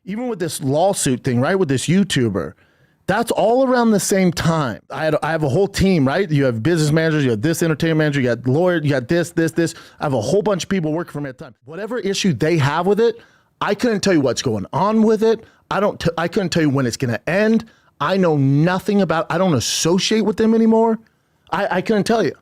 Even with this lawsuit thing, right, with this YouTuber, that's all around the same time. I have a whole team, right? You have business managers, you have this entertainment manager, you got lawyer, you got this. I have a whole bunch of people working for me at the time. Whatever issue they have with it, I couldn't tell you what's going on with it. I couldn't tell you when it's going to end. I know nothing about, I don't associate with them anymore. I couldn't tell you.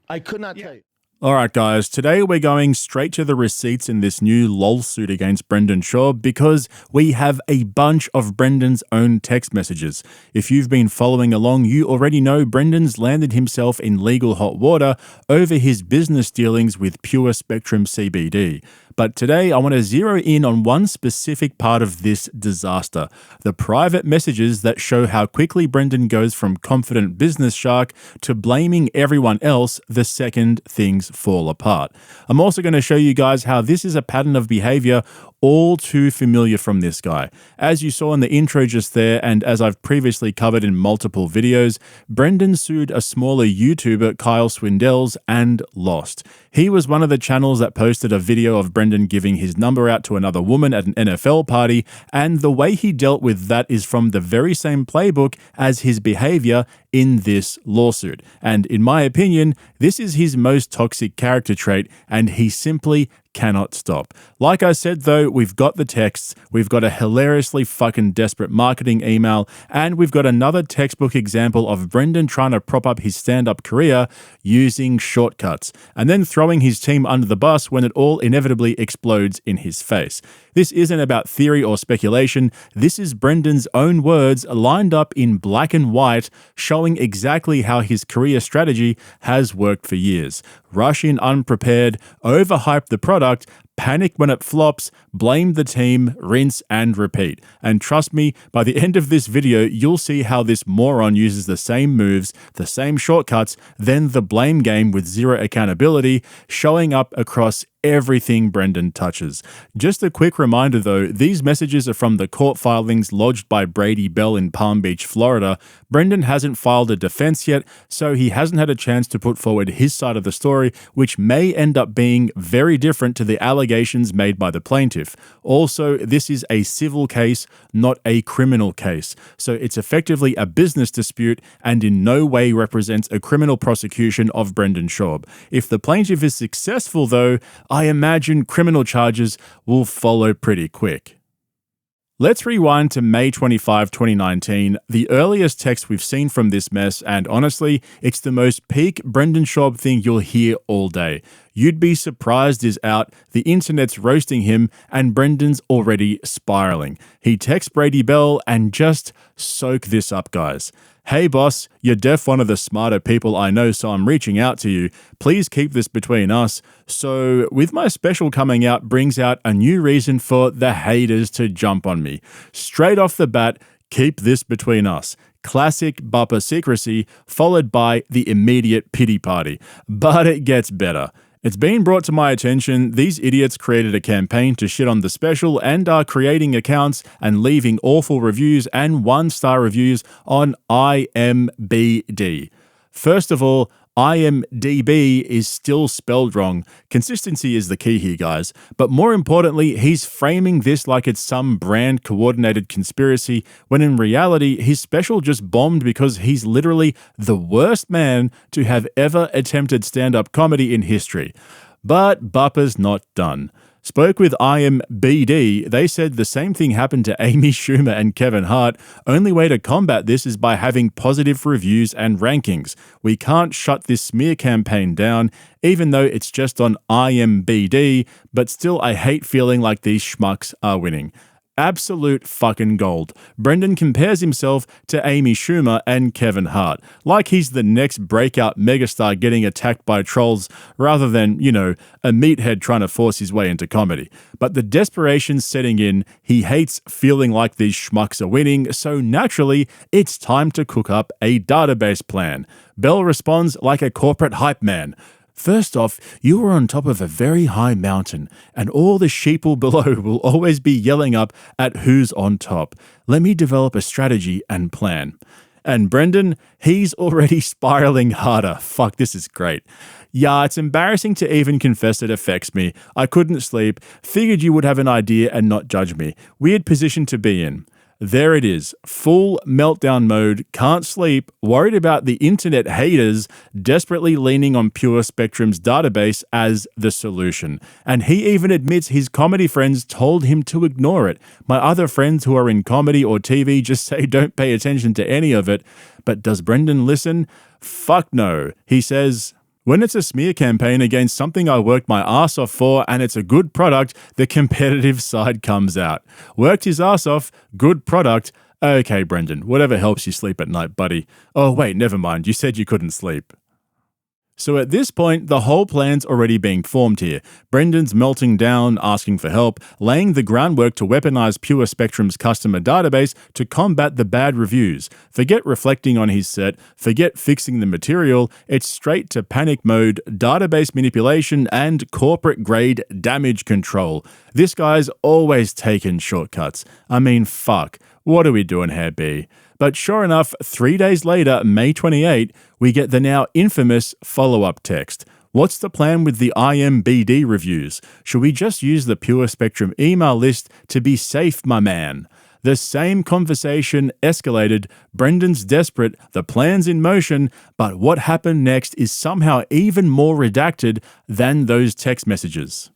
I could not tell you. All right, guys, today we're going straight to the receipts in this new lawsuit against Brendan Schaub because we have a bunch of Brendan's own text messages. If you've been following along, you already know Brendan's landed himself in legal hot water over his business dealings with Pure Spectrum CBD. But today I want to zero in on one specific part of this disaster, the private messages that show how quickly Brendan goes from confident business shark to blaming everyone else the second things fall apart. I'm also going to show you guys how this is a pattern of behavior all too familiar from this guy. As you saw in the intro just there, and as I've previously covered in multiple videos, Brendan sued a smaller YouTuber, Kyle Swindells, and lost. He was one of the channels that posted a video of Brendan giving his number out to another woman at an NFL party, and the way he dealt with that is from the very same playbook as his behavior in this lawsuit. And in my opinion, this is his most toxic character trait, and he simply cannot stop. Like I said though, we've got the texts, we've got a hilariously fucking desperate marketing email, and we've got another textbook example of Brendan trying to prop up his stand-up career using shortcuts, and then throwing his team under the bus when it all inevitably explodes in his face. This isn't about theory or speculation, this is Brendan's own words lined up in black and white, showing exactly how his career strategy has worked for years. Rush in unprepared, overhype the product, panic when it flops, blame the team, rinse and repeat. And trust me, by the end of this video, you'll see how this moron uses the same moves, the same shortcuts, then the blame game with zero accountability, showing up across everything Brendan touches. Just a quick reminder though, these messages are from the court filings lodged by Brady Bell in Palm Beach, Florida. Brendan hasn't filed a defense yet, so he hasn't had a chance to put forward his side of the story, which may end up being very different to the allegations made by the plaintiff. Also, this is a civil case, not a criminal case, so it's effectively a business dispute and in no way represents a criminal prosecution of Brendan Schaub. If the plaintiff is successful though, I imagine criminal charges will follow pretty quick. Let's rewind to May 25, 2019, the earliest text we've seen from this mess, and honestly, it's the most peak Brendan Schaub thing you'll hear all day. You'd be surprised is out, the internet's roasting him, and Brendan's already spiraling. He texts Brady Bell, and just soak this up, guys. Hey boss, you're def one of the smarter people I know, so I'm reaching out to you. Please keep this between us. So, with my special coming out brings out a new reason for the haters to jump on me. Straight off the bat, keep this between us. Classic bupper secrecy, followed by the immediate pity party. But it gets better. It's been brought to my attention these idiots created a campaign to shit on the special and are creating accounts and leaving awful reviews and 1-star reviews on IMBD. First of all, IMDb is still spelled wrong. Consistency is the key here, guys. But more importantly, he's framing this like it's some brand coordinated conspiracy, when in reality, his special just bombed because he's literally the worst man to have ever attempted stand-up comedy in history. But Bupper's not done. Spoke with IMBD, they said the same thing happened to Amy Schumer and Kevin Hart. Only way to combat this is by having positive reviews and rankings. We can't shut this smear campaign down, even though it's just on IMBD, but still I hate feeling like these schmucks are winning. Absolute fucking gold. Brendan compares himself to Amy Schumer and Kevin Hart, like he's the next breakout megastar getting attacked by trolls rather than, a meathead trying to force his way into comedy. But the desperation's setting in, he hates feeling like these schmucks are winning, so naturally, it's time to cook up a database plan. Bell responds like a corporate hype man. First off, you are on top of a very high mountain, and all the sheeple below will always be yelling up at who's on top. Let me develop a strategy and plan. And Brendan, he's already spiraling harder. Fuck, this is great. Yeah, it's embarrassing to even confess it affects me. I couldn't sleep. Figured you would have an idea and not judge me. Weird position to be in. There it is. Full meltdown mode, can't sleep, worried about the internet haters, desperately leaning on Pure Spectrum's database as the solution. And he even admits his comedy friends told him to ignore it. My other friends who are in comedy or TV just say don't pay attention to any of it. But does Brendan listen? Fuck no. He says, when it's a smear campaign against something I worked my ass off for and it's a good product, the competitive side comes out. Worked his ass off, good product. Okay, Brendan, whatever helps you sleep at night, buddy. Oh, wait, never mind. You said you couldn't sleep. So at this point, the whole plan's already being formed here. Brendan's melting down, asking for help, laying the groundwork to weaponize Pure Spectrum's customer database to combat the bad reviews. Forget reflecting on his set, forget fixing the material, it's straight to panic mode, database manipulation, and corporate-grade damage control. This guy's always taken shortcuts. I mean, fuck. What are we doing here, B? But sure enough, 3 days later, May 28, we get the now infamous follow-up text. What's the plan with the IMBD reviews? Should we just use the Pure Spectrum email list to be safe, my man? The same conversation escalated. Brendan's desperate, the plan's in motion, but what happened next is somehow even more redacted than those text messages.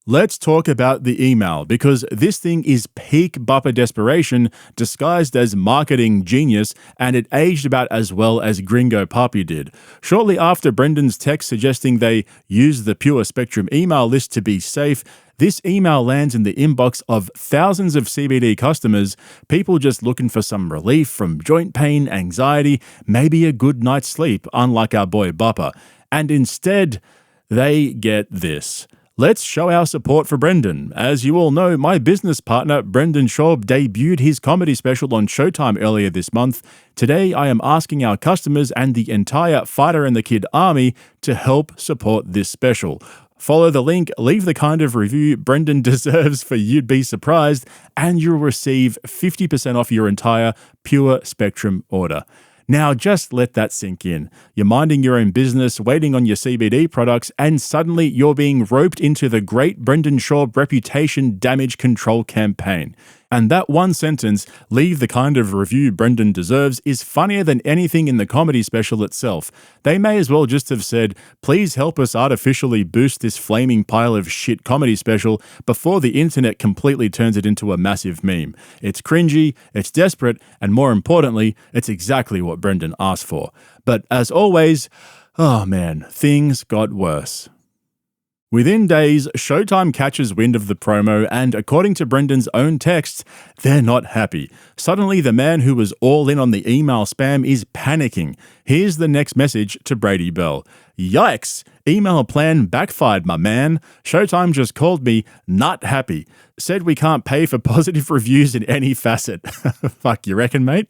Let's talk about the email, because this thing is peak bupper desperation disguised as marketing genius, and it aged about as well as Gringo Papi did. Shortly after Brendan's text suggesting they use the Pure Spectrum email list to be safe, this email lands in the inbox of thousands of CBD customers, people just looking for some relief from joint pain, anxiety, maybe a good night's sleep, unlike our boy Bupper. And instead, they get this. Let's show our support for Brendan. As you all know, my business partner, Brendan Schaub, debuted his comedy special on Showtime earlier this month. Today, I am asking our customers and the entire Fighter and the Kid army to help support this special. Follow the link, leave the kind of review Brendan deserves for You'd Be Surprised, and you'll receive 50% off your entire Pure Spectrum order. Now, just let that sink in. You're minding your own business, waiting on your CBD products, and suddenly you're being roped into the great Brendan Schaub reputation damage control campaign. And that one sentence, leave the kind of review Brendan deserves, is funnier than anything in the comedy special itself. They may as well just have said, please help us artificially boost this flaming pile of shit comedy special before the internet completely turns it into a massive meme. It's cringy, it's desperate, and more importantly, it's exactly what Brendan asked for. But as always, oh man, things got worse. Within days, Showtime catches wind of the promo, and according to Brendan's own text, they're not happy. Suddenly, the man who was all in on the email spam is panicking. Here's the next message to Brady Bell. Yikes! Email plan backfired, my man. Showtime just called me not happy. Said we can't pay for positive reviews in any facet. Fuck, you reckon, mate?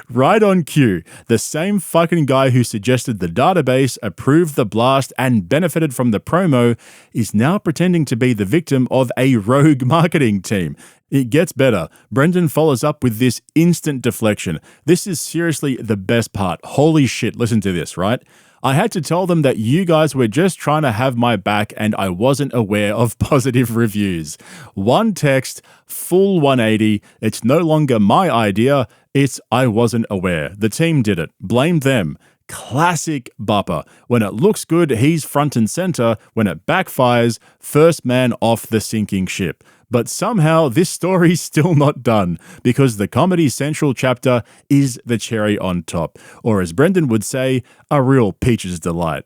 Right on cue. The same fucking guy who suggested the database, approved the blast, and benefited from the promo is now pretending to be the victim of a rogue marketing team. It gets better. Brendan follows up with this instant deflection. This is seriously the best part. Holy shit, listen to this, right? I had to tell them that you guys were just trying to have my back and I wasn't aware of positive reviews. One text, full 180. It's no longer my idea. It's I wasn't aware. The team did it. Blame them. Classic Bupper. When it looks good, he's front and center. When it backfires, first man off the sinking ship. But somehow this story's still not done, because the Comedy Central chapter is the cherry on top, or as Brendan would say, a real peach's delight.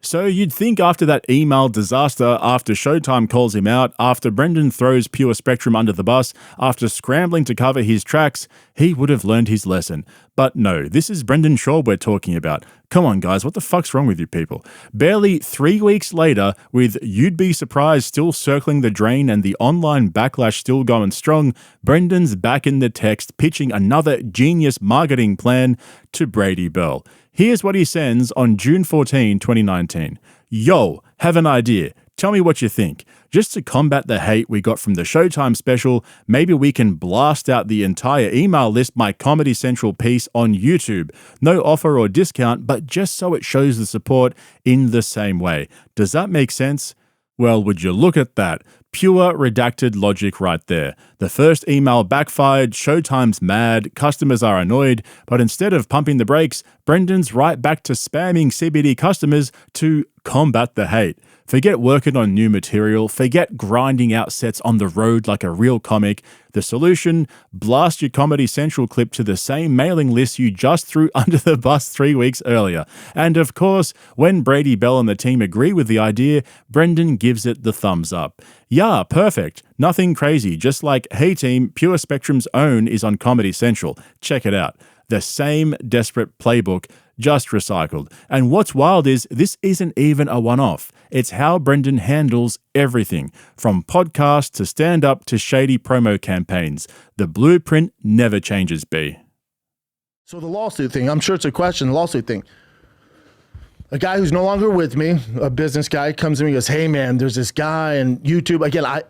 So you'd think after that email disaster, after Showtime calls him out, after Brendan throws Pure Spectrum under the bus, after scrambling to cover his tracks, he would have learned his lesson. But no, this is Brendan Schaub we're talking about. Come on, guys, what the fuck's wrong with you people? Barely 3 weeks later, with You'd Be Surprised still circling the drain and the online backlash still going strong, Brendan's back in the text pitching another genius marketing plan to Brady Bell. Here's what he sends on June 14, 2019. Yo, have an idea. Tell me what you think. Just to combat the hate we got from the Showtime special, maybe we can blast out the entire email list my Comedy Central piece on YouTube. No offer or discount, but just so it shows the support in the same way. Does that make sense? Well, would you look at that? Pure redacted logic right there. The first email backfired, Showtime's mad, customers are annoyed, but instead of pumping the brakes, Brendan's right back to spamming CBD customers to combat the hate. Forget working on new material, forget grinding out sets on the road like a real comic. The solution? Blast your Comedy Central clip to the same mailing list you just threw under the bus 3 weeks earlier. And of course, when Brady Bell and the team agree with the idea, Brendan gives it the thumbs up. Yeah, perfect. Nothing crazy, just like, hey team, Pure Spectrum's own is on Comedy Central. Check it out. The same desperate playbook, just recycled. And what's wild is this isn't even a one-off. It's how Brendan handles everything, from podcasts to stand-up to shady promo campaigns. The blueprint never changes, B. So the lawsuit thing, I'm sure it's a question, the lawsuit thing. A guy who's no longer with me, a business guy, comes to me and goes, hey man, there's this guy on YouTube. Again, I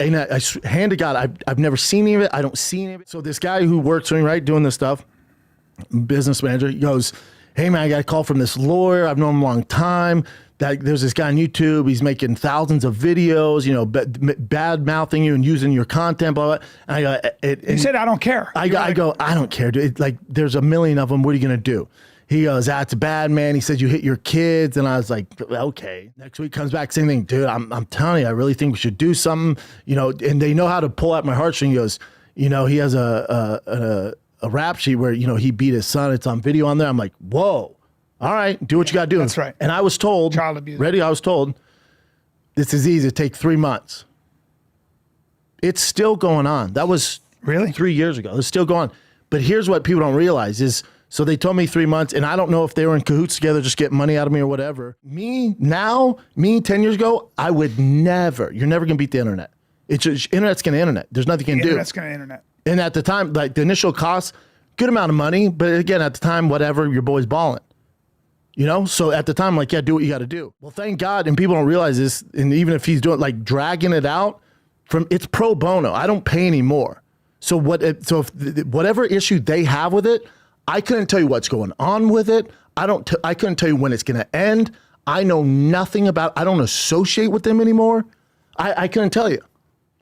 hand to God, I've never seen any of it. I don't see any of it. So this guy who works for me, right, doing this stuff, business manager, he goes, hey man, I got a call from this lawyer. I've known him a long time. That there's this guy on YouTube. He's making thousands of videos, you know, bad mouthing you and using your content, blah, blah. And I go, he said, I don't care. I go, I don't care, dude. Like, there's a million of them. What are you going to do? He goes, that's bad, man. He said, you hit your kids. And I was like, okay. Next week comes back, same thing. Dude, I'm telling you, I really think we should do something, you know, and they know how to pull out my heartstring. He goes, you know, he has a rap sheet where, you know, he beat his son. It's on video on there. I'm like, whoa. All right, do what you got to do. That's right. And I was told, Child abuse. I was told, this is easy to take 3 months. It's still going on. That was really 3 years ago. It's still going on. But here's what people don't realize is, so they told me 3 months, and I don't know if they were in cahoots together, just getting money out of me or whatever. Me 10 years ago, I would never, you're never going to beat the internet. It's just, internet's going to internet. There's nothing you can do. Internet's going to internet. And at the time, like the initial cost, good amount of money, but again, at the time, whatever, your boy's balling. You know, so at the time, like, yeah, do what you got to do. Well, thank God, and people don't realize this, and even if he's doing, like, dragging it out, it's pro bono. I don't pay anymore. So if whatever issue they have with it, I couldn't tell you what's going on with it. I couldn't tell you when it's going to end. I know nothing about, I don't associate with them anymore. I couldn't tell you.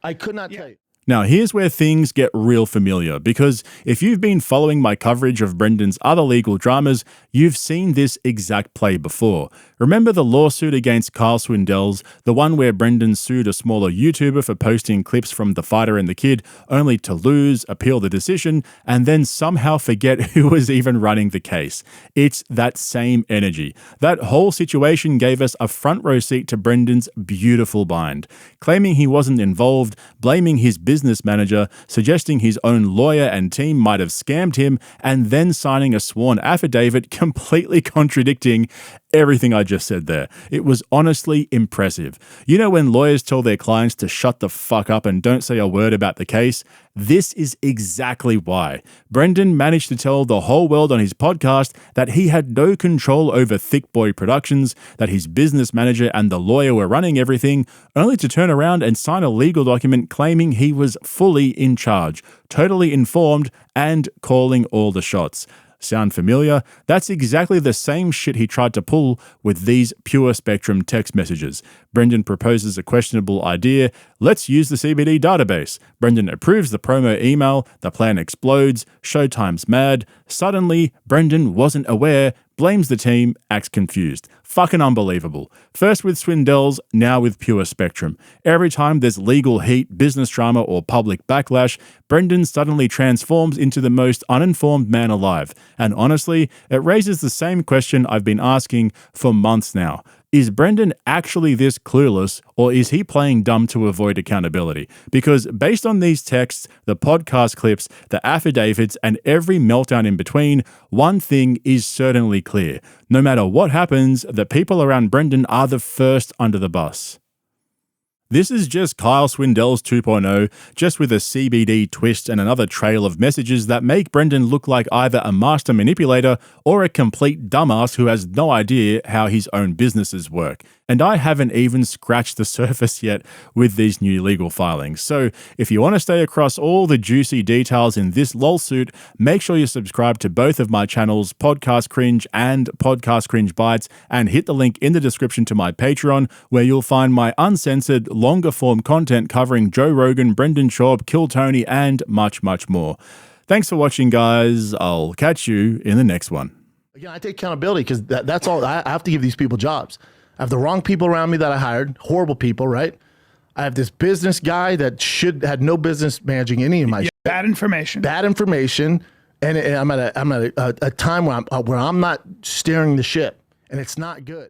I could not tell you. Now, here's where things get real familiar, because if you've been following my coverage of Brendan's other legal dramas, you've seen this exact play before. Remember the lawsuit against Kyle Swindell's, the one where Brendan sued a smaller YouTuber for posting clips from The Fighter and the Kid, only to lose, appeal the decision, and then somehow forget who was even running the case. It's that same energy. That whole situation gave us a front row seat to Brendan's beautiful bind, claiming he wasn't involved, blaming his business manager, suggesting his own lawyer and team might have scammed him, and then signing a sworn affidavit completely contradicting everything I just said there. It was honestly impressive. You know when lawyers tell their clients to shut the fuck up and don't say a word about the case? This is exactly why. Brendan managed to tell the whole world on his podcast that he had no control over Thick Boy Productions, that his business manager and the lawyer were running everything, only to turn around and sign a legal document claiming he was fully in charge, totally informed, and calling all the shots. Sound familiar? That's exactly the same shit he tried to pull with these Pure Spectrum text messages. Brendan proposes a questionable idea. Let's use the CBD database. Brendan approves the promo email. The plan explodes. Showtime's mad. Suddenly, Brendan wasn't aware, blames the team, acts confused. Fucking unbelievable. First with Swindell's, now with Pure Spectrum. Every time there's legal heat, business drama, or public backlash, Brendan suddenly transforms into the most uninformed man alive. And honestly, it raises the same question I've been asking for months now. Is Brendan actually this clueless, or is he playing dumb to avoid accountability? Because based on these texts, the podcast clips, the affidavits, and every meltdown in between, one thing is certainly clear. No matter what happens, the people around Brendan are the first under the bus. This is just Kyle Swindell's 2.0, just with a CBD twist and another trail of messages that make Brendan look like either a master manipulator or a complete dumbass who has no idea how his own businesses work. And I haven't even scratched the surface yet with these new legal filings. So if you want to stay across all the juicy details in this lawsuit, make sure you subscribe to both of my channels, Podcast Cringe and Podcast Cringe Bites, and hit the link in the description to my Patreon, where you'll find my uncensored, longer form content covering Joe Rogan, Brendan Schaub, Kill Tony, and much, much more. Thanks for watching, guys. I'll catch you in the next one. Again, I take accountability because that's all. I have to give these people jobs. I have the wrong people around me that I hired, horrible people, right? I have this business guy that had no business managing any of my shit. Bad information. Bad information, and I'm at a time where I'm not steering the ship, and it's not good.